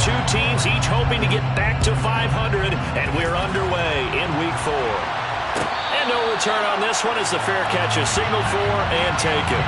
two teams each hoping to get back to 500, and we're underway in Week 4. And no return on this one as the fair catch is signaled for and taken.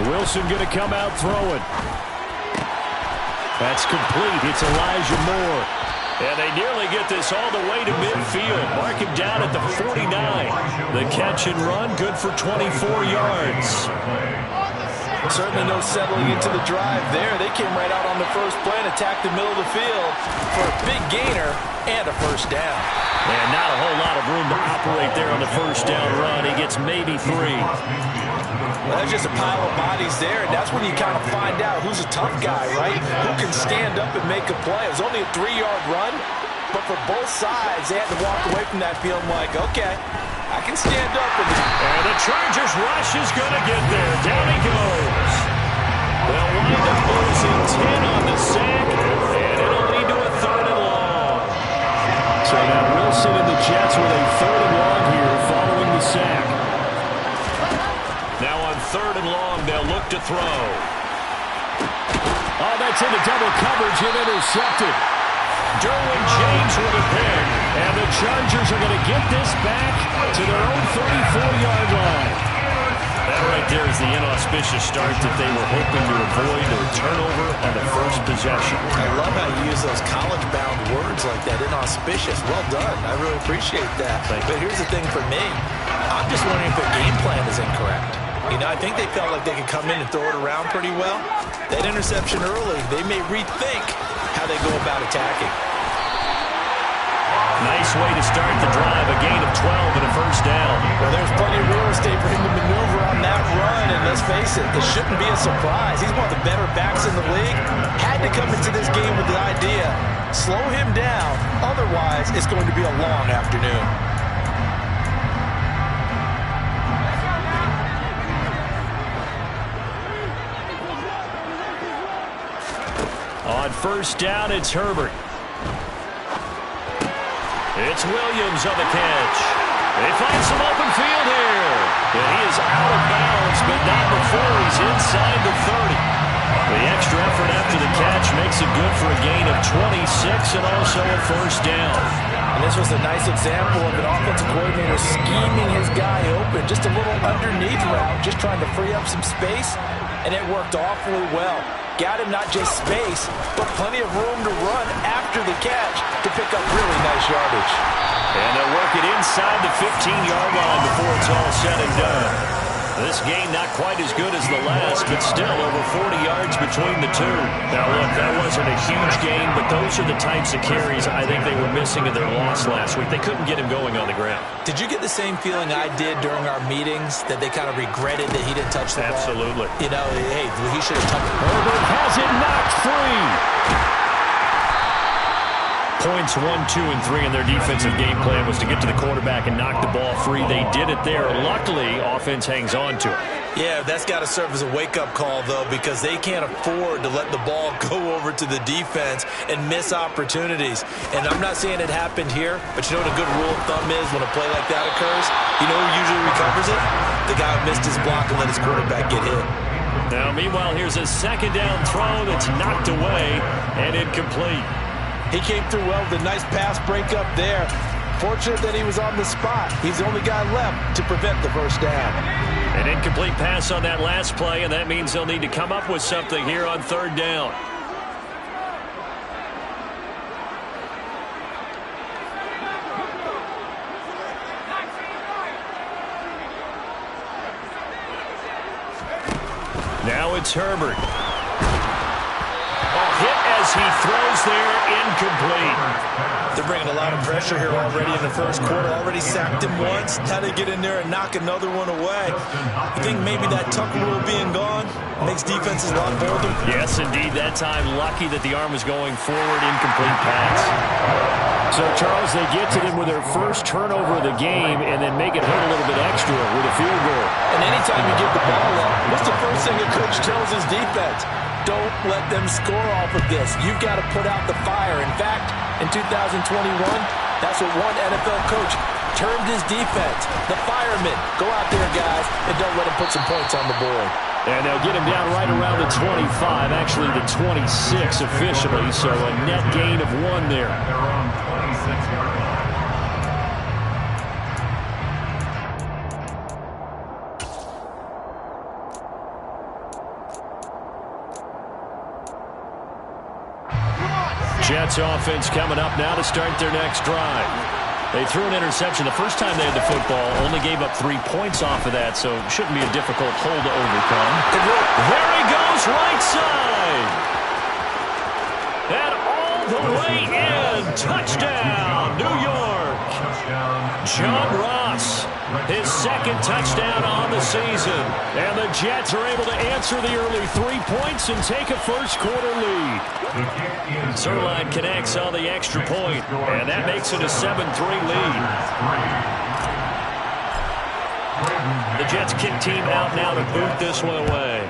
Wilson going to come out throwing. That's complete. It's Elijah Moore. And they nearly get this all the way to midfield. Mark him down at the 49. The catch and run, good for 24 yards. Certainly no settling into the drive there. They came right out on the first play and attacked the middle of the field for a big gainer and a first down. And not a whole lot of room to operate there on the first down run. He gets maybe 3. Well, that's just a pile of bodies there, and that's when you kind of find out who's a tough guy, right? Who can stand up and make a play. It was only a 3-yard run, but for both sides, they had to walk away from that field like, okay, I can stand up. And the Chargers rush is going to get there. Down he goes. They'll wind up losing 10 on the sack, and it'll lead to a 3rd and long. So now Wilson and the Jets with a 3rd and long here following the sack. Now on 3rd and long, they'll look to throw. Oh, that's into double coverage and intercepted. Derwin James with a pick. And the Chargers are going to get this back to their own 34-yard line. That right there is the inauspicious start that they were hoping to avoid, or turnover on the first possession. I love how you use those college-bound words like that, inauspicious. Well done. I really appreciate that. But here's the thing for me. I'm just wondering if their game plan is incorrect. You know, I think they felt like they could come in and throw it around pretty well. That interception early, they may rethink how they go about attacking. Nice way to start the drive, a gain of 12 and a first down. Well, there's plenty of real estate for him to maneuver on that run, and let's face it, this shouldn't be a surprise. He's one of the better backs in the league. Had to come into this game with the idea, slow him down, otherwise it's going to be a long afternoon. On first down, it's Herbert. It's Williams on the catch. They find some open field here. And he is out of bounds, but not before he's inside the 30. The extra effort after the catch makes it good for a gain of 26 and also a first down. And this was a nice example of an offensive coordinator scheming his guy open. Just a little underneath route, just trying to free up some space, and it worked awfully well. Got him not just space, but plenty of room to run after the catch to pick up really nice yardage. And they'll work it inside the 15-yard line before it's all said and done. This game not quite as good as the last, but still over 40 yards between the two. Now, look, that wasn't a huge gain, but those are the types of carries I think they were missing in their loss last week. They couldn't get him going on the ground. Did you get the same feeling I did during our meetings, that they kind of regretted that he didn't touch the ball? Absolutely. You know, hey, he should have touched it. Herbert has it knocked free. Points 1, 2, and 3 in their defensive game plan was to get to the quarterback and knock the ball free. They did it there. Luckily, offense hangs on to it. Yeah, that's got to serve as a wake-up call, though, because they can't afford to let the ball go over to the defense and miss opportunities. And I'm not saying it happened here, but you know what a good rule of thumb is when a play like that occurs? You know who usually recovers it? The guy who missed his block and let his quarterback get hit. Now, meanwhile, here's a second down throw that's knocked away and incomplete. He came through well with a nice pass breakup there. Fortunate that he was on the spot. He's the only guy left to prevent the first down. An incomplete pass on that last play, and that means they'll need to come up with something here on third down. Now it's Herbert. Hit as he throws there, incomplete. They're bringing a lot of pressure here already in the first quarter. Already sacked him once. Now they get in there and knock another one away. You think maybe that tuck rule being gone makes defenses a lot bolder? Yes, indeed. That time, lucky that the arm was going forward, incomplete pass. So, Charles, they get to them with their first turnover of the game and then make it hurt a little bit extra with a field goal. And anytime you give the ball up, what's the first thing a coach tells his defense? Don't let them score off of this. You've got to put out the fire. In fact, in 2021, that's what one NFL coach termed his defense. The firemen. Go out there, guys, and don't let them put some points on the board. And they'll get him down right around the 25, actually the 26 officially, so a net gain of 1 there. They're on 26-yard line. Jets offense coming up now to start their next drive. They threw an interception the first time they had the football, only gave up 3 points off of that, so it shouldn't be a difficult hole to overcome. There he goes, right side. And all the way in. Touchdown, New York. John Ross, his second touchdown on the season. And the Jets are able to answer the early 3 points and take a first-quarter lead. Zerline connects on the extra point, and that makes it a 7-3 lead. The Jets kick team out now to boot this one away.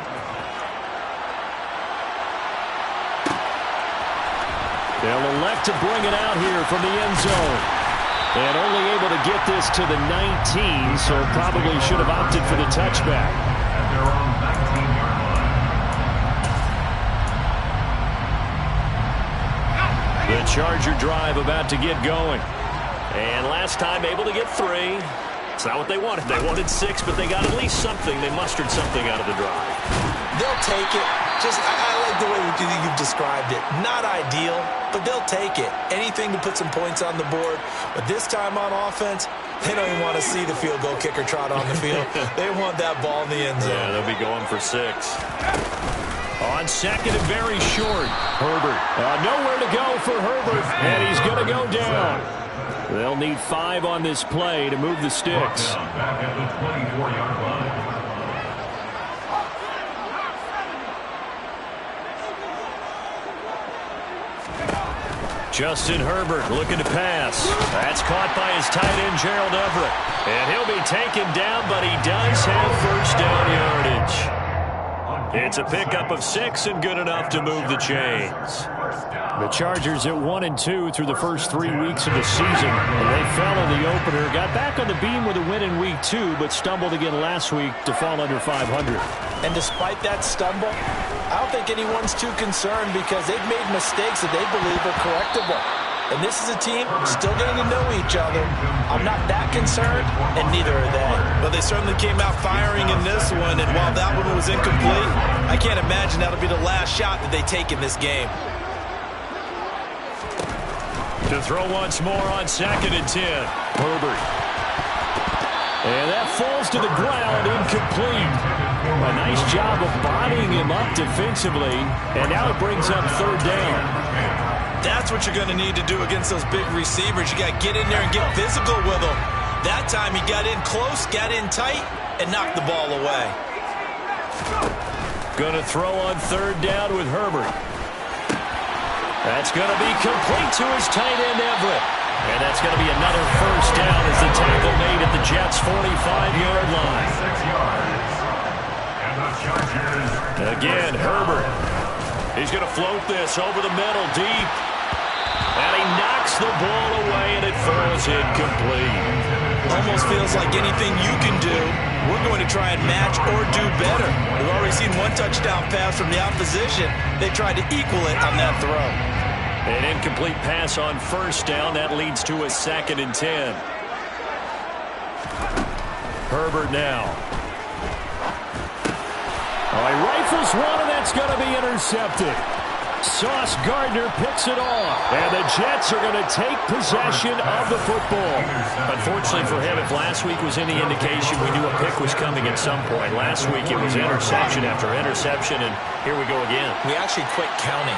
They'll elect to bring it out here from the end zone. And only able to get this to the 19, so probably should have opted for the touchback. They're on 19-yard line. The Charger drive about to get going. And last time able to get 3. It's not what they wanted. They wanted 6, but they got at least something. They mustered something out of the drive. They'll take it. I like the way you've described it. Not ideal, but they'll take it. Anything to put some points on the board. But this time on offense, they don't even want to see the field goal kicker trot on the field. They want that ball in the end zone. Yeah, they'll be going for 6. On second and very short, Herbert. Nowhere to go for Herbert, and he's going to go down. They'll need 5 on this play to move the sticks. Back at the 24-yard line. Justin Herbert looking to pass. That's caught by his tight end, Gerald Everett. And he'll be taken down, but he does have first down yardage. It's a pickup of 6 and good enough to move the chains. The Chargers at 1-2 through the first 3 weeks of the season. They fell in the opener, got back on the beam with a win in week 2, but stumbled again last week to fall under 500. And despite that stumble, I don't think anyone's too concerned because they've made mistakes that they believe are correctable. And this is a team still getting to know each other. I'm not that concerned, and neither are they. Well, they certainly came out firing in this one, and while that one was incomplete, I can't imagine that'll be the last shot that they take in this game. To throw once more on second and 10. Herbert. And that falls to the ground, incomplete. A nice job of bodying him up defensively, and now it brings up third down. That's what you're going to need to do against those big receivers. You got to get in there and get physical with them. That time he got in close, got in tight, and knocked the ball away. Going to throw on third down with Herbert. That's going to be complete to his tight end, Everett. And that's going to be another first down as the tackle made at the Jets' 45-yard line. 6 yards. And the Chargers. Again, Herbert. He's going to float this over the middle deep. And he knocks the ball away, and it falls incomplete. Almost feels like anything you can do, we're going to try and match or do better. We've already seen one touchdown pass from the opposition. They tried to equal it on that throw. An incomplete pass on first down. That leads to a second and 10. Herbert now. Oh, he rifles one, and that's going to be intercepted. Sauce Gardner picks it off, and the Jets are going to take possession of the football. Unfortunately for him, if last week was any indication, we knew a pick was coming at some point. Last week it was interception after interception, and here we go again. We actually quit counting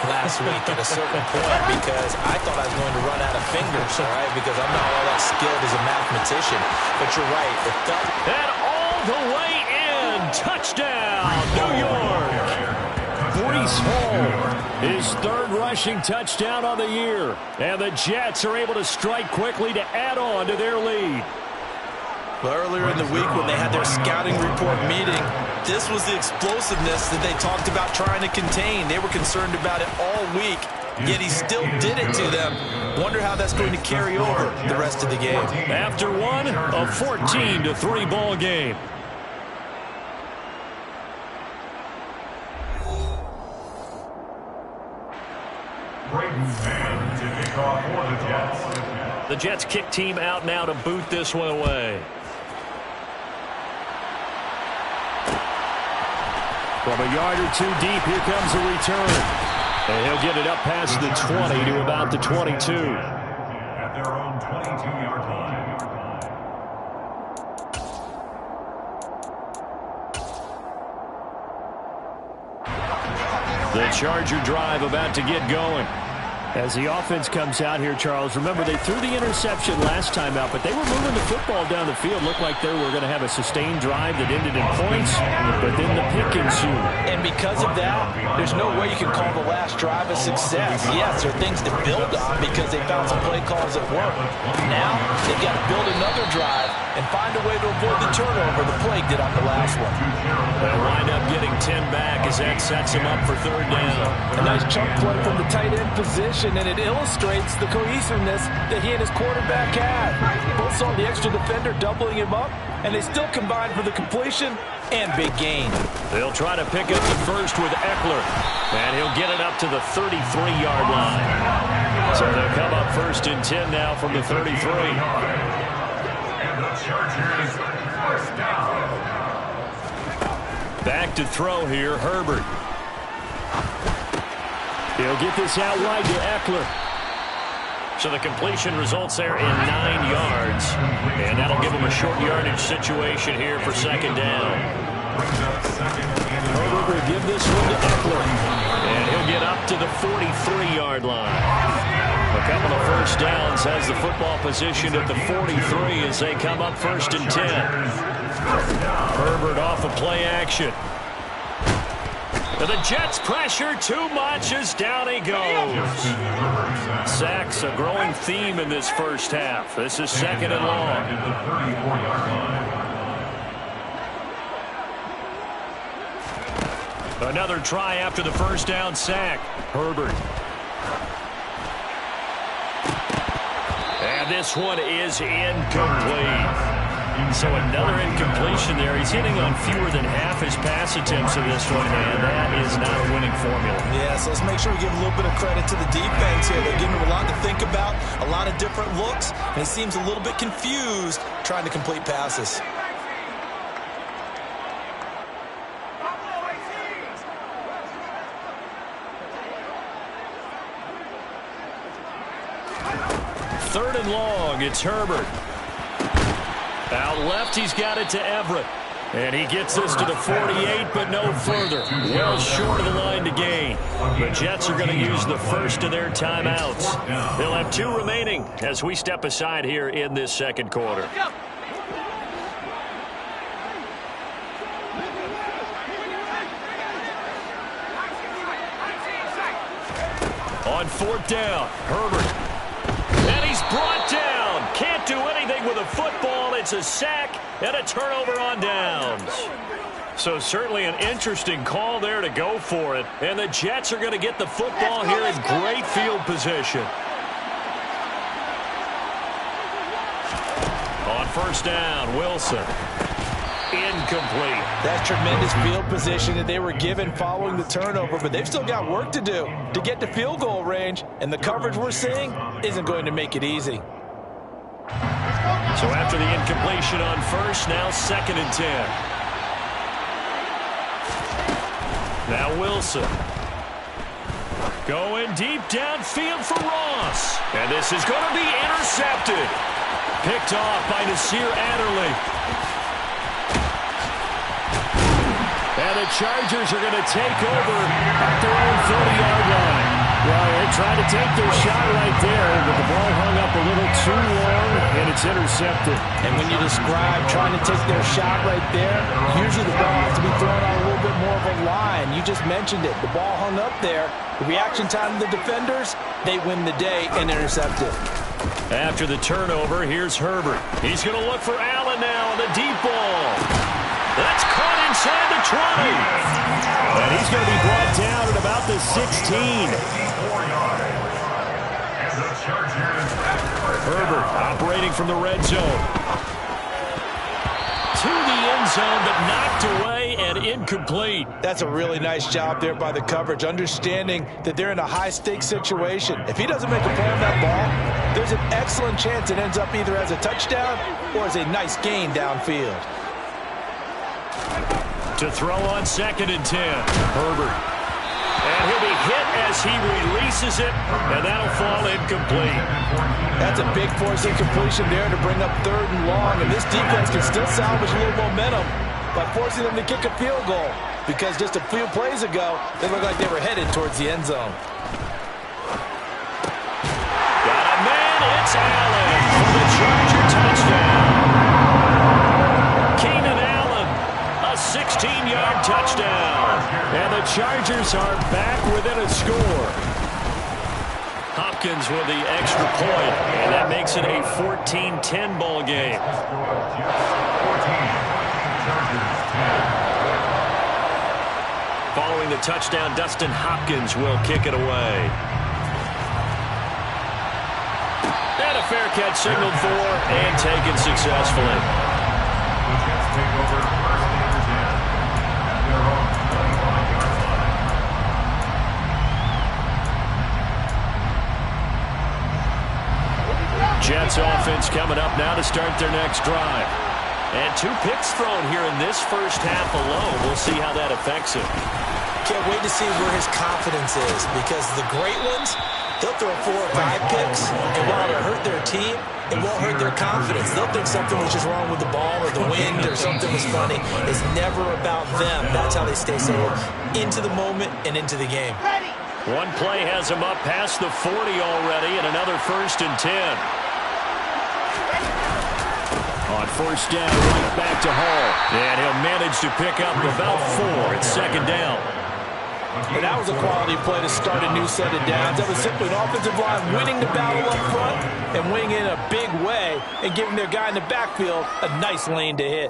last week at a certain point because I thought I was going to run out of fingers, all right, because I'm not all that skilled as a mathematician. But you're right. It felt... And all the way in. Touchdown, New York. Breece His third rushing touchdown on the year. And the Jets are able to strike quickly to add on to their lead. Well, earlier in the week when they had their scouting report meeting, this was the explosiveness that they talked about trying to contain. They were concerned about it all week, yet he still did it to them. Wonder how that's going to carry over the rest of the game. After one, a 14-3 ball game. To kick off for the Jets. The Jets kick team out now to boot this one away. From a yard or two deep, here comes a return. And he'll get it up past the 20 to about the 22. At their own 22-yard line. The Charger drive about to get going. As the offense comes out here, Charles, remember they threw the interception last time out, but they were moving the football down the field. Looked like they were going to have a sustained drive that ended in points, but then the pick ensued. And because of that, there's no way you can call the last drive a success. Yes, there are things to build on because they found some play calls that work. Now, they've got to build another drive and find a way to avoid the turnover the Plague did on the last one. They'll wind up getting 10 back as that sets them up for third down. A nice chunk play from the tight end position, and it illustrates the cohesiveness that he and his quarterback had. Both saw the extra defender doubling him up, and they still combined for the completion and big gain. They'll try to pick up the first with Eckler, and he'll get it up to the 33-yard line. So they'll come up first and 10 now from the 33. And the Chargers first down. Back to throw here, Herbert. He'll get this out wide to Eckler. So the completion results there in 9 yards. And that'll give him a short yardage situation here for second down. Herbert will give this one to Eckler. And he'll get up to the 43-yard line. A couple of first downs has the football position at the 43 as they come up first and 10. Herbert off of play action. And the Jets pressure too much as down he goes. Sacks a growing theme in this first half. This is second and long. Another try after the first down sack. Herbert. And this one is incomplete. So another incompletion there. He's hitting on fewer than half his pass attempts in this one, and that is not a winning formula. Yeah, so let's make sure we give a little bit of credit to the defense here. They're giving him a lot to think about, a lot of different looks, and he seems a little bit confused trying to complete passes. Third and long, it's Herbert. Out left, he's got it to Everett. And he gets this to the 48, but no further. Well short of the line to gain. The Jets are going to use the first of their timeouts. They'll have 2 remaining as we step aside here in this second quarter. On fourth down, Herbert. And he's brought down. Can't do anything with a football. It's a sack and a turnover on downs. So certainly an interesting call there to go for it. And the Jets are going to get the football here in great field position. On first down, Wilson. Incomplete. That's tremendous field position that they were given following the turnover, but they've still got work to do to get to field goal range, and the coverage we're seeing isn't going to make it easy. So after the incompletion on first, now second and 10. Now Wilson. Going deep downfield for Ross. And this is going to be intercepted. Picked off by Nasir Adderley. And the Chargers are going to take over at their own 30-yard line. Well, they tried to take their shot right there, but the ball hung up a little too long, and it's intercepted. And when you describe trying to take their shot right there, usually the ball has to be thrown on a little bit more of a line. You just mentioned it. The ball hung up there. The reaction time of the defenders, they win the day and intercept it. After the turnover, here's Herbert. He's going to look for Allen now on the deep ball. That's caught inside the 20. And he's going to be brought down at about the 16. Herbert operating from the red zone. To the end zone, but knocked away and incomplete. That's a really nice job there by the coverage, understanding that they're in a high-stakes situation. If he doesn't make a play on that ball, there's an excellent chance it ends up either as a touchdown or as a nice gain downfield. To throw on 2nd and 10. Herbert. And he'll be hit as he releases it, and that'll fall incomplete. That's a big force incompletion there to bring up 3rd and long, and this defense can still salvage a little momentum by forcing them to kick a field goal, because just a few plays ago, they looked like they were headed towards the end zone. Got a man, it's Allen for the Charger touchdown. Keenan Allen, a 16-yard touchdown. And the Chargers are back within a score. Hopkins with the extra point, and that makes it a 14-10 ball game. Following the touchdown, Dustin Hopkins will kick it away. And a fair catch signaled for and taken successfully. The Jets take over 1st and 10 at their own 21-yard line. Jets offense coming up now to start their next drive. And 2 picks thrown here in this first half alone. We'll see how that affects him. Can't wait to see where his confidence is, because the great ones, they'll throw 4 or 5 picks, and while it'll hurt their team, it won't hurt their confidence. They'll think something was just wrong with the ball or the wind or something was funny. It's never about them. That's how they stay so into the moment and into the game. One play has him up past the 40 already, and another 1st and 10. On 1st down, right back to Hall. And he'll manage to pick up about 4 at 2nd down. And that was a quality play to start a new set of downs. That was simply an offensive line winning the battle up front and winning in a big way and giving their guy in the backfield a nice lane to hit.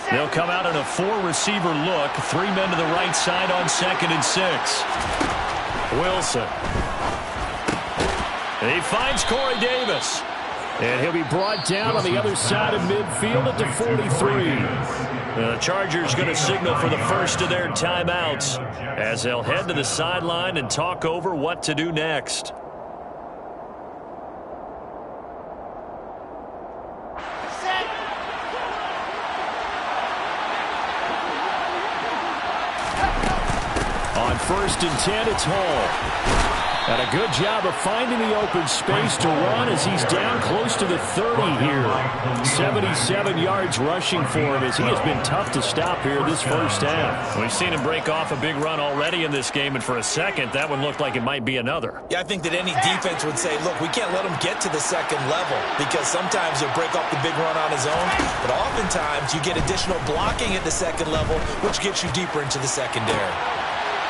They'll come out in a 4-receiver look. 3 men to the right side on 2nd and 6. Wilson. He finds Corey Davis. And he'll be brought down on the other side of midfield at the 43. The Chargers going to signal for the first of their timeouts as they'll head to the sideline and talk over what to do next. On 1st and 10, it's Hall. And a good job of finding the open space to run as he's down close to the 30 here. 77 yards rushing for him as he has been tough to stop here this first half. We've seen him break off a big run already in this game, and for a second, that one looked like it might be another. Yeah, I think that any defense would say, look, we can't let him get to the 2nd level, because sometimes he'll break off the big run on his own, but oftentimes you get additional blocking at the 2nd level, which gets you deeper into the secondary.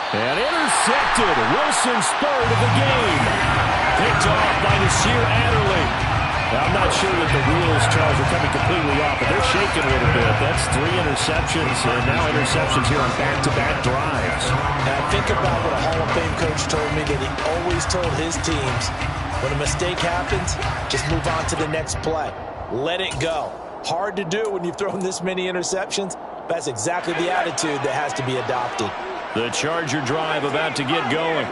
And intercepted. Wilson's 3rd of the game. Picked off by Nasir Adderley. Now, I'm not sure that the wheels, Charles, are coming completely off, but they're shaking a little bit. That's 3 interceptions, and now interceptions here on back-to-back drives. Now, think about what a Hall of Fame coach told me, that he always told his teams, when a mistake happens, just move on to the next play. Let it go. Hard to do when you've thrown this many interceptions. That's exactly the attitude that has to be adopted. The Charger drive about to get going.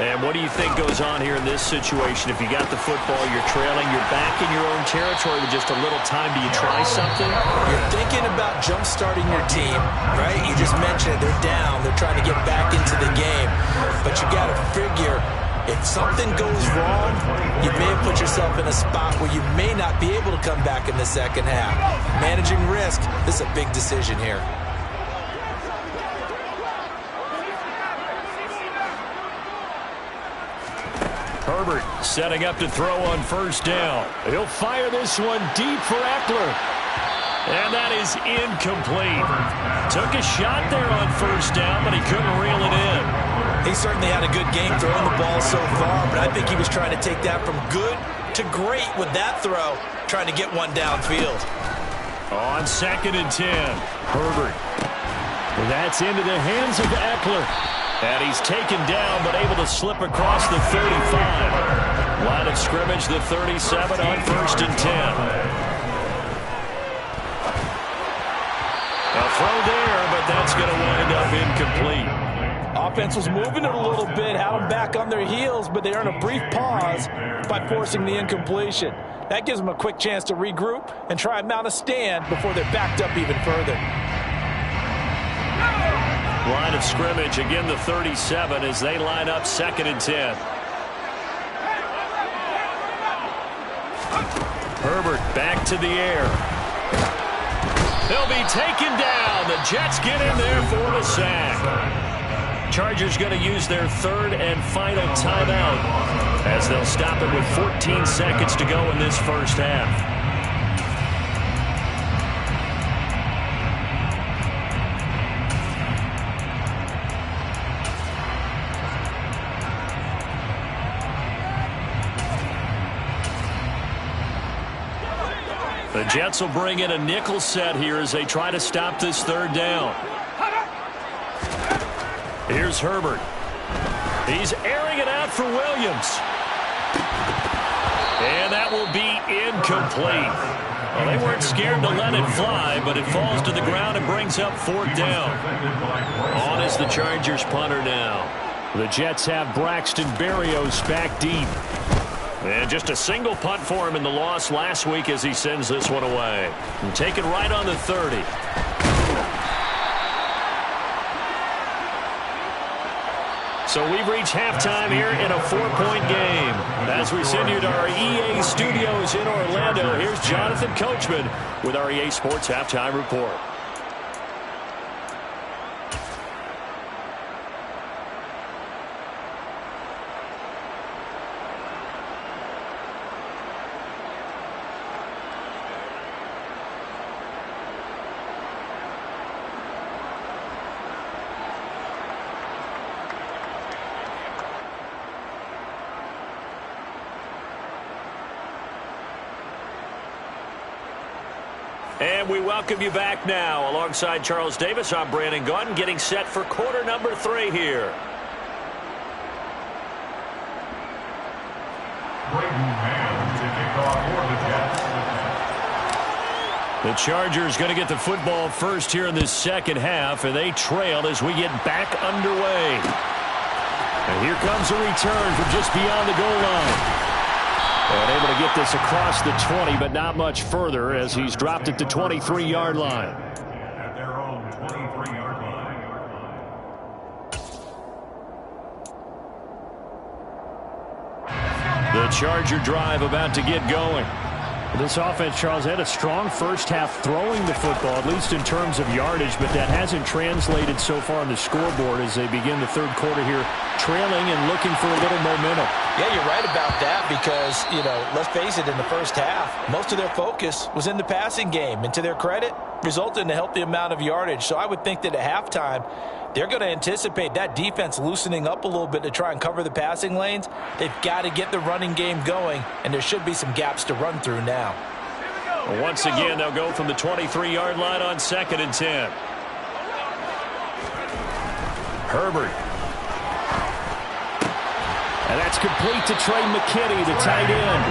And what do you think goes on here in this situation? If you got the football, you're trailing, you're back in your own territory with just a little time. Do you try something? You're thinking about jump-starting your team, right? You just mentioned it. They're down. They're trying to get back into the game. But you got to figure, if something goes wrong, you may have put yourself in a spot where you may not be able to come back in the second half. Managing risk, this is a big decision here. Herbert setting up to throw on first down. He'll fire this one deep for Eckler. And that is incomplete. Took a shot there on first down, but he couldn't reel it in. He certainly had a good game throwing the ball so far, but I think he was trying to take that from good to great with that throw, trying to get one downfield. On 2nd and 10, Herbert. That's into the hands of Eckler. And he's taken down, but able to slip across the 35. Line of scrimmage, the 37 on 1st and 10. A throw there, but that's going to wind up incomplete. Offense was moving it a little bit, had them back on their heels, but they earn a brief pause by forcing the incompletion. That gives them a quick chance to regroup and try and mount a stand before they're backed up even further. Line of scrimmage, again the 37 as they line up 2nd and 10. Herbert back to the air. They'll be taken down. The Jets get in there for the sack. Chargers going to use their 3rd and final timeout as they'll stop it with 14 seconds to go in this first half. The Jets will bring in a nickel set here as they try to stop this 3rd down. Here's Herbert. He's airing it out for Williams. And that will be incomplete. Well, they weren't scared to let it fly, but it falls to the ground and brings up 4th down. On is the Chargers punter now. The Jets have Braxton Berrios back deep. And just a single punt for him in the loss last week as he sends this one away. And take it right on the 30. So we've reached halftime here in a 4-point game. As we send you to our EA studios in Orlando, here's Jonathan Coachman with our EA Sports Halftime Report. And we welcome you back now. Alongside Charles Davis, I'm Brandon Gaudin, getting set for quarter number 3 here. The Chargers going to get the football first here in this second half, and they trail as we get back underway. And here comes a return from just beyond the goal line. And able to get this across the 20, but not much further as he's dropped it to 23-yard line. At their own 23-yard line. The Charger drive about to get going. This offense, Charles, had a strong first half throwing the football, at least in terms of yardage, but that hasn't translated so far on the scoreboard as they begin the 3rd quarter here, trailing and looking for a little momentum. Yeah, you're right about that because, let's face it, in the first half, most of their focus was in the passing game. And to their credit, resulted in a healthy amount of yardage. So I would think that at halftime, they're going to anticipate that defense loosening up a little bit to try and cover the passing lanes. They've got to get the running game going, and there should be some gaps to run through now. Well, once again, they'll go from the 23-yard line on 2nd and 10. Herbert. And that's complete to Trey McKinney, the tight end.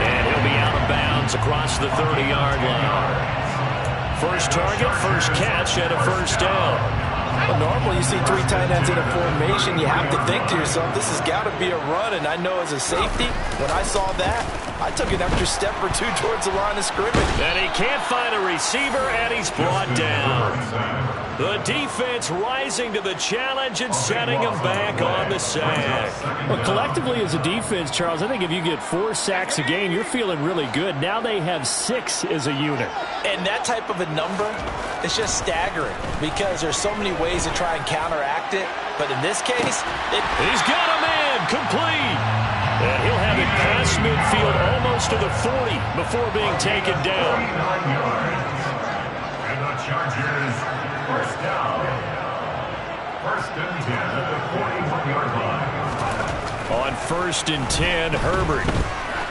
And he'll be out of bounds across the 30-yard line. First target, first catch, and a first down. Well, normally you see 3 tight ends in a formation. You have to think to yourself, this has got to be a run. And I know as a safety, when I saw that, I took an extra step or 2 towards the line of scrimmage. And he can't find a receiver, and he's brought down. The defense rising to the challenge and setting him back on the sack. Well, collectively as a defense, Charles, I think if you get 4 sacks a game, you're feeling really good. Now they have 6 as a unit. And that type of a number is just staggering because there's so many ways to try and counteract it. But in this case, he's got a man complete. And he'll midfield, almost to the 40 before being taken down. 49 yards. And the Chargers, first down. First and 10 at the 41-yard line. On first and 10, Herbert.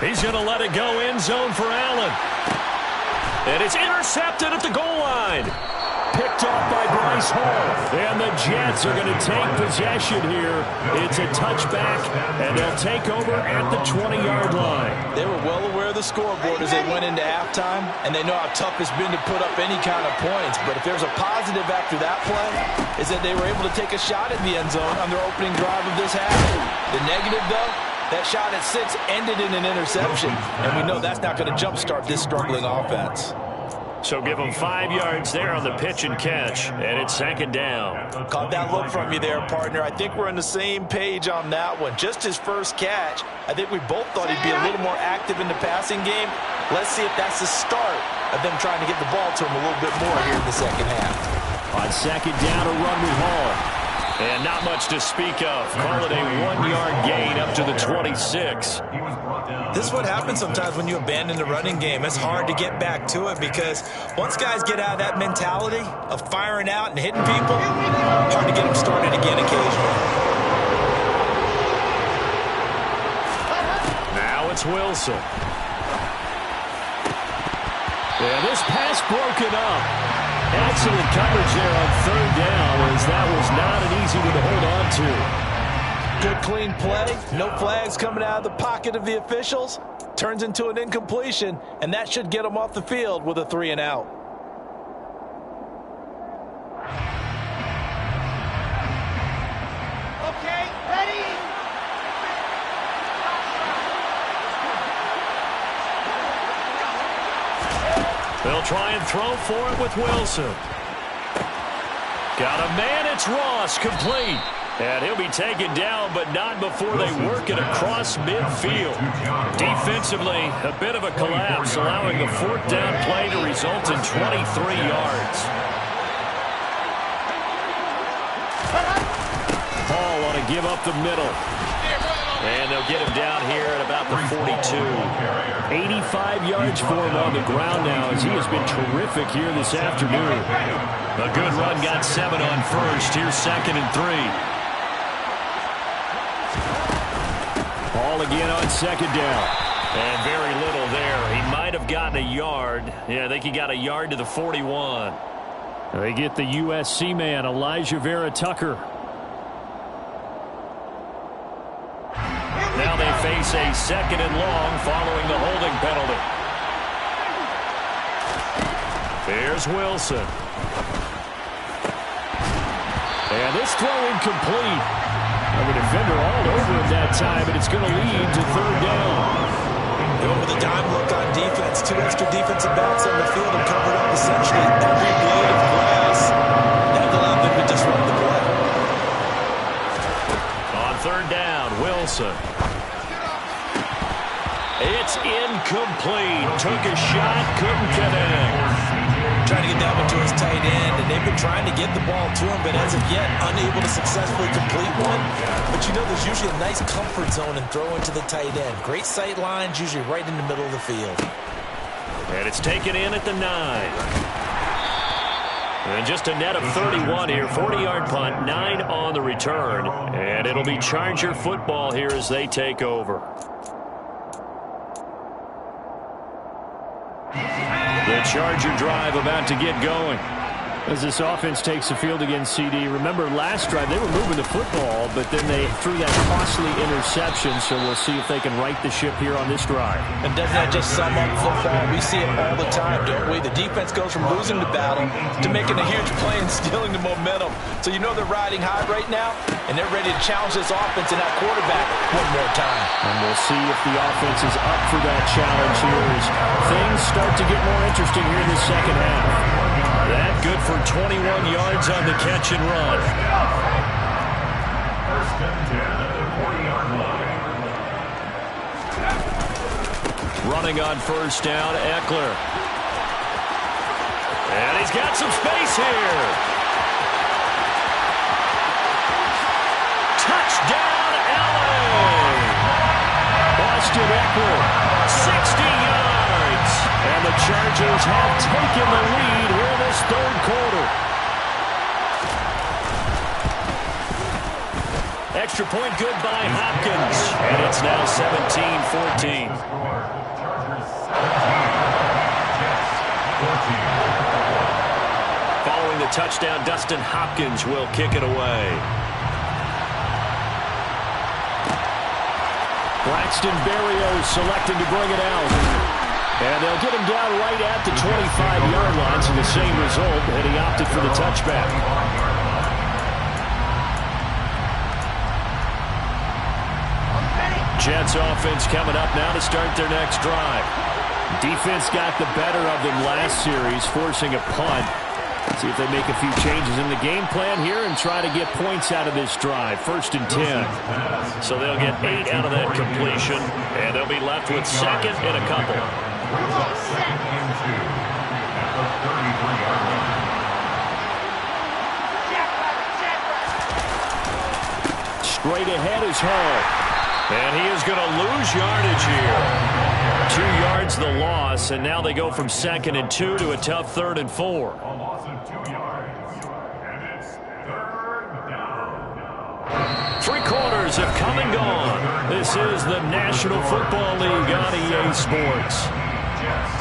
He's going to let it go end zone for Allen. And it's intercepted at the goal line. Picked off by Bryce Hall. And the Jets are going to take possession here. It's a touchback, and they'll take over at the 20-yard line. They were well aware of the scoreboard as they went into halftime, and they know how tough it's been to put up any kind of points. But if there's a positive after that play, is that they were able to take a shot at the end zone on their opening drive of this half. The negative, though, that shot at 6 ended in an interception, and we know that's not going to jumpstart this struggling offense. So give him 5 yards there on the pitch and catch, and it's second down. Caught that look from you there, partner. I think we're on the same page on that one. Just his first catch, I think we both thought he'd be a little more active in the passing game. Let's see if that's the start of them trying to get the ball to him a little bit more here in the second half. On second down, a run with Hall. And not much to speak of. Call it a 1-yard gain up to the 26. This is what happens sometimes when you abandon the running game. It's hard to get back to it because once guys get out of that mentality of firing out and hitting people, hard to get them started again occasionally. Now it's Wilson. And this pass broken up. Excellent coverage there on third down, as that was not an easy one to hold on to. Good clean play. No flags coming out of the pocket of the officials. Turns into an incompletion, and that should get them off the field with a 3 and out. Okay, ready? They'll try and throw for it with Wilson. Got a man, it's Ross, complete. And he'll be taken down, but not before they work it across midfield. Defensively, a bit of a collapse, allowing the fourth down play to result in 23 yards. Hall want to give up the middle. And they'll get him down here at about the 42. 85 yards for him on the ground now, as he has been terrific here this afternoon. A good run, got 7 on first. Here's second and 3. Hall again on second down. And very little there. He might have gotten a yard. Yeah, I think he got a yard to the 41. They get the USC man, Elijah Vera Tucker. Now they face a second and long following the holding penalty. There's Wilson. And this throw incomplete. The defender all over him that time, and it's going to lead to third down. Going with a dime look on defense. 2 extra defensive backs on the field and covered up essentially every blade of grass. That allowed them to disrupt the play. On third down, Wilson. It's incomplete. Took a shot, couldn't connect. Trying to get that one to his tight end, and they've been trying to get the ball to him, but as of yet, unable to successfully complete one. But you know there's usually a nice comfort zone in throwing to the tight end. Great sight lines, usually right in the middle of the field. And it's taken in at the 9. And just a net of 31 here. 40-yard punt, 9 on the return. And it'll be Charger football here as they take over. The Charger drive about to get going. As this offense takes the field against CD. Remember, last drive they were moving the football, but then they threw that costly interception, so we'll see if they can right the ship here on this drive. And doesn't that just sum up football? We see it all the time, don't we? The defense goes from losing the battle to making a huge play and stealing the momentum. So you know they're riding high right now, and they're ready to challenge this offense and that quarterback one more time. And we'll see if the offense is up for that challenge here as things start to get more interesting here in the second half. That good for 21 yards on the catch and run. First and 10 at the 40-yard line. Running on first down, Eckler. And he's got some space here. Touchdown, LA! Lost Austin Ekeler. 60 yards. And the Chargers have taken the lead here in this third quarter. Extra point good by Hopkins. And it's now 17-14. Following the touchdown, Dustin Hopkins will kick it away. Braxton Berrios selecting to bring it out. And they'll get him down right at the 25-yard line, so the same result, and he opted for the touchback. Jets offense coming up now to start their next drive. Defense got the better of them last series, forcing a punt. See if they make a few changes in the game plan here and try to get points out of this drive. 1st and 10. So they'll get 8 out of that completion, and they'll be left with 2nd and a couple. Straight ahead is Hall. And he is going to lose yardage here. 2 yards the loss, and now they go from 2nd and 2 to a tough 3rd and 4. A loss of 2 yards. And it's 3rd down. 3 quarters have come and gone. This is the National Football League on EA Sports. Jets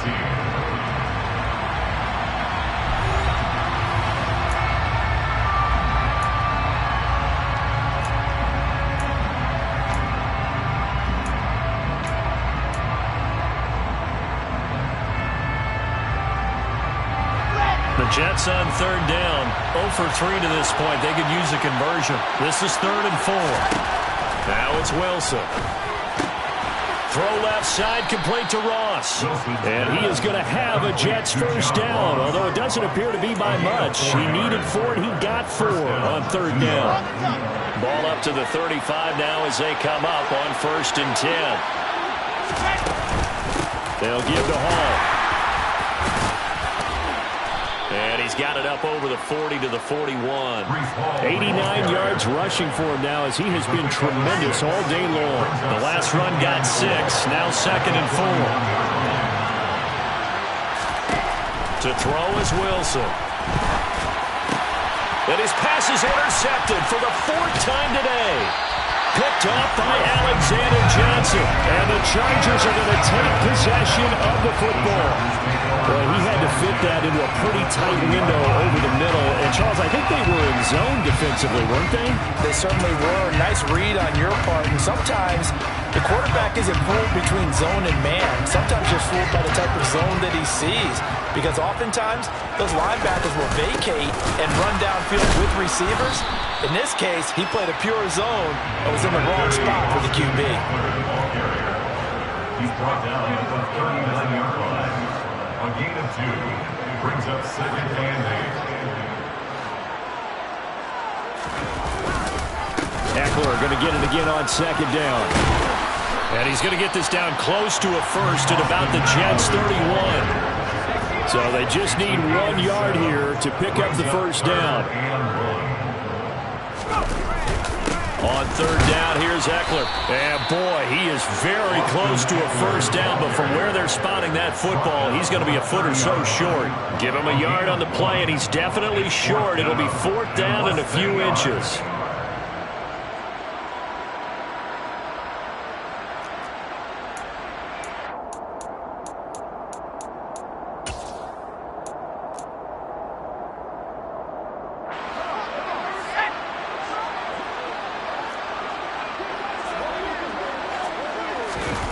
14. Jets on 3rd down. 0 for 3 to this point. They could use a conversion. This is 3rd and 4. Now it's Wilson. Throw left side, complete to Ross. And he is going to have a Jets first down, although it doesn't appear to be by much. He needed 4, and he got 4 on 3rd down. Ball up to the 35 now as they come up on 1st and 10. They'll give to Hall. And he's got it up over the 40 to the 41. 89 yards rushing for him now as he has been tremendous all day long. The last run got 6, now 2nd and 4. To throw is Wilson. And his pass is intercepted for the 4th time today. Picked off by Alexander Johnson. And the Chargers are going to take possession of the football. Well, he had to fit that into a pretty tight window over the middle. And, Charles, I think they were in zone defensively, weren't they? They certainly were. Nice read on your part. And sometimes the quarterback isn't fooled between zone and man. Sometimes you're fooled by the type of zone that he sees. Because oftentimes, those linebackers will vacate and run downfield with receivers. In this case, he played a pure zone and was in the wrong spot for the QB. He's brought down at the 39-yard line. A gain of 2 brings up 2nd and 8. Ekeler going to get it again on 2nd down. And he's going to get this down close to a first at about the Jets' 31. So they just need 1 yard here to pick up the first down. On 3rd down, here's Ekeler. And, boy, he is very close to a first down, but from where they're spotting that football, he's going to be a foot or so short. Give him a yard on the play, and he's definitely short. It'll be 4th down and a few inches.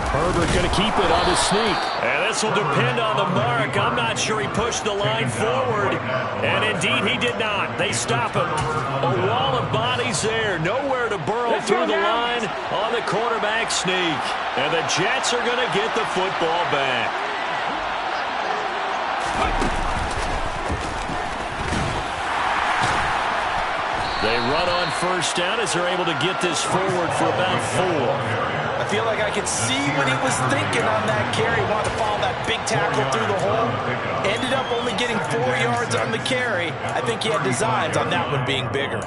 Herbert going to keep it on his sneak. And this will depend on the mark. I'm not sure he pushed the line forward. And indeed, he did not. They stop him. A wall of bodies there. Nowhere to burrow through the line on the quarterback sneak. And the Jets are going to get the football back. They run on first down as they're able to get this forward for about 4. I feel like I could see what he was thinking on that carry. Wanted to follow that big tackle through the hole. Ended up only getting 4 yards on the carry. I think he had designs on that one being bigger.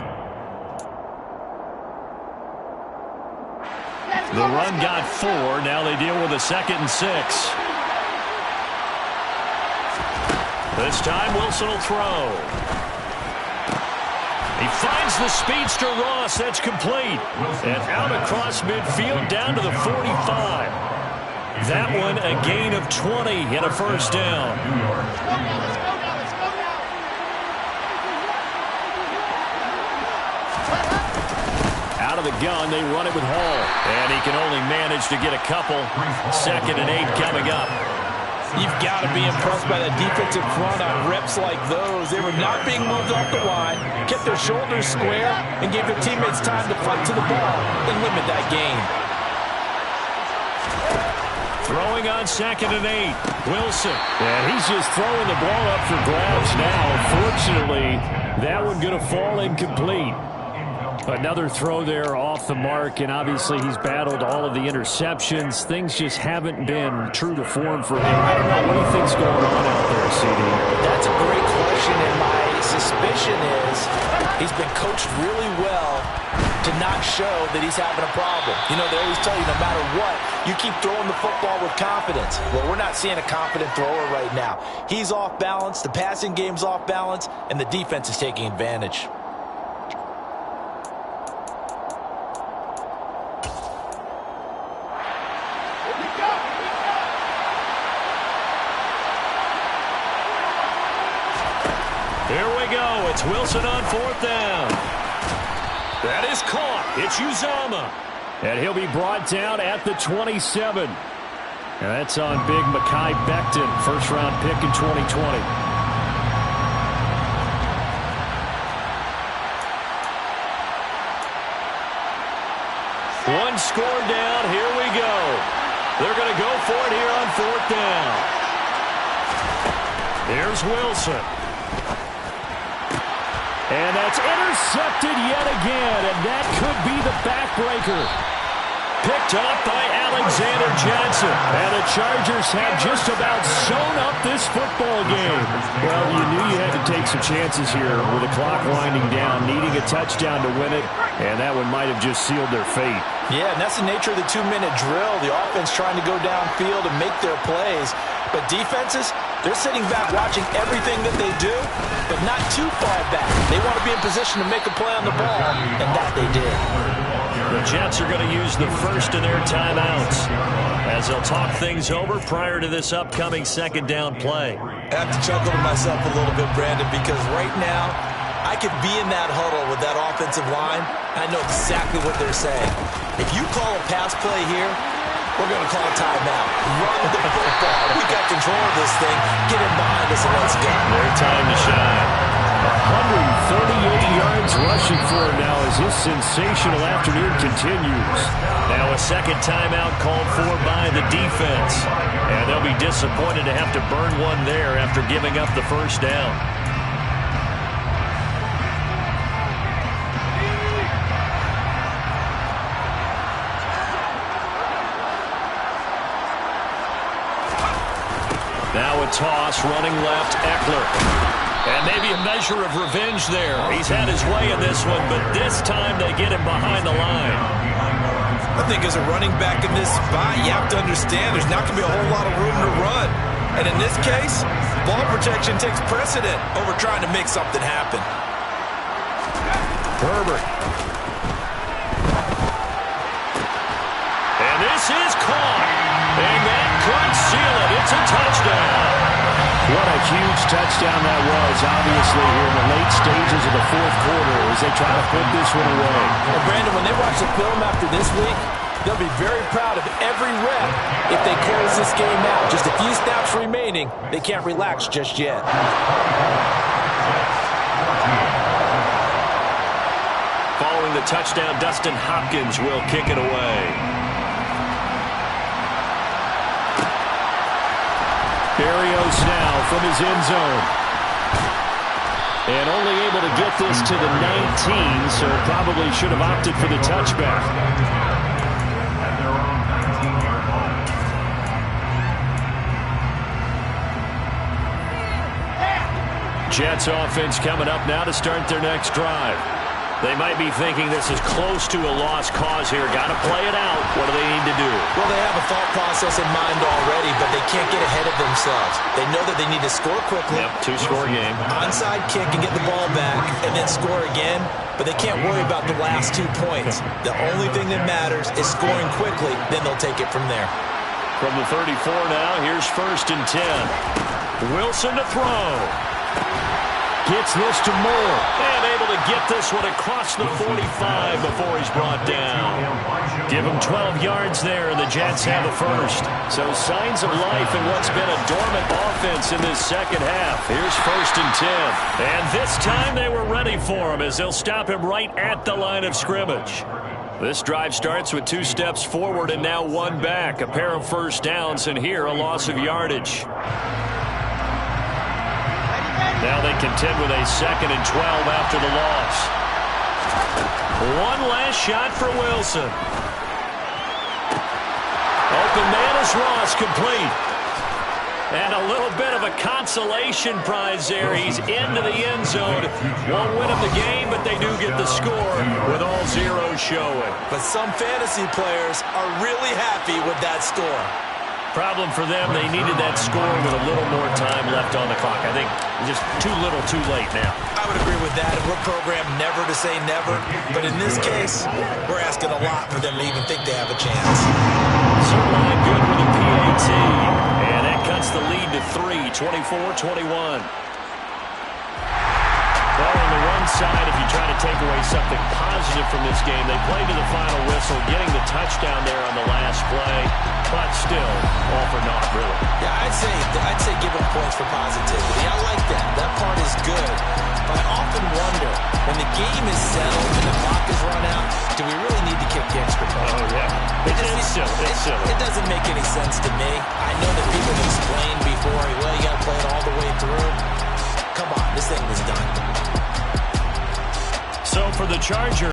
The run got 4. Now they deal with a 2nd and 6. This time Wilson will throw. He finds the speedster Ross. That's complete. And out across midfield down to the 45. That one a gain of 20 and a first down. Out of the gun, they run it with Hall. And he can only manage to get a couple. 2nd and 8 coming up. You've got to be impressed by that defensive front on reps like those. They were not being moved off the line, kept their shoulders square, and gave their teammates time to fight to the ball and limit that gain. Throwing on 2nd and 8. Wilson. And he's just throwing the ball up for grabs now. Fortunately, that one going to fall incomplete. Another throw there off the mark, and obviously he's battled all of the interceptions. Things just haven't been true to form for him. I don't know what he thinks going on out there, CD. That's a great question, and my suspicion is he's been coached really well to not show that he's having a problem. You know, they always tell you no matter what, you keep throwing the football with confidence. Well, we're not seeing a confident thrower right now. He's off balance, the passing game's off balance, and the defense is taking advantage. Here we go. It's Wilson on 4th down. That is caught. It's Uzomah. And he'll be brought down at the 27. And that's on big Mekhi Becton, first-round pick in 2020. One score down. Here we go. They're going to go for it here on 4th down. Here's Wilson. And that's intercepted yet again, and that could be the backbreaker. Picked up by Alexander Johnson. And the Chargers have just about sewn up this football game. Well, you knew you had to take some chances here with the clock winding down, needing a touchdown to win it, and that one might have just sealed their fate. Yeah, and that's the nature of the 2-minute drill. The offense trying to go downfield and make their plays. But defenses, they're sitting back watching everything that they do, but not too far back. They want to be in position to make a play on the ball, and that they did. The Jets are going to use the first of their timeouts as they'll talk things over prior to this upcoming 2nd down play. I have to chuckle to myself a little bit, Brandon, because right now I could be in that huddle with that offensive line. I know exactly what they're saying. If you call a pass play here, we're going to call a timeout. Run the football. We got control of this thing. Get in behind us and let's go. Their time to shine. 138 yards rushing for him now as his sensational afternoon continues. Now a 2nd timeout called for by the defense. And they'll be disappointed to have to burn one there after giving up the first down. Now a toss, running left, Eckler. And maybe a measure of revenge there. He's had his way in this one, but this time they get him behind the line. I think as a running back in this spot, you have to understand there's not going to be a whole lot of room to run. And in this case, ball protection takes precedent over trying to make something happen. Herbert. And this is caught. And that could seal it. It's a touchdown. What a huge touchdown that was, obviously, here in the late stages of the 4th quarter as they try to put this one away. Well, Brandon, when they watch the film after this week, they'll be very proud of every rep if they close this game out. Just a few snaps remaining. They can't relax just yet. Following the touchdown, Dustin Hopkins will kick it away. Berrios now from his end zone. And only able to get this to the 19, so probably should have opted for the touchback. At their own 19-yard line. Jets offense coming up now to start their next drive. They might be thinking this is close to a lost cause here. Got to play it out. What do they need to do? Well, they have a thought process in mind already, but they can't get ahead of themselves. They know that they need to score quickly. Yep, two-score game. Onside kick and get the ball back and then score again, but they can't worry about the last 2 points. The only thing that matters is scoring quickly, then they'll take it from there. From the 34 now, here's 1st and 10. Wilson to throw. Gets this to Moore. And able to get this one across the 45 before he's brought down. Give him 12 yards there, and the Jets have the first. So signs of life in what's been a dormant offense in this second half. Here's 1st and 10. And this time they were ready for him as they'll stop him right at the line of scrimmage. This drive starts with 2 steps forward and now 1 back. A pair of first downs, and here a loss of yardage. Now they contend with a 2nd and 12 after the loss. One last shot for Wilson. Open man is Ross, complete. And a little bit of a consolation prize there. He's into the end zone. Won't win him the game, but they do get the score with all zeros showing. But some fantasy players are really happy with that score. Problem for them, they needed that score with a little more time left on the clock. I think just too little, too late now. I would agree with that. We're programmed never to say never. But in this case, we're asking a lot for them to even think they have a chance. Zerline good with a PAT. And that cuts the lead to 3, 24-21. Well, on the one side, if you try to take away something positive from this game, they played to the final whistle, getting the touchdown there on the last play, but still, all for naught, really. Yeah, I'd say give them points for positivity. I like that. That part is good. But I often wonder, when the game is settled and the clock is run out, do we really need to kick the extra point? Oh, yeah. It's silly. It doesn't make any sense to me. I know that people have explained before, well, you got to play it all the way through. Come on, this thing was done. So for the Chargers,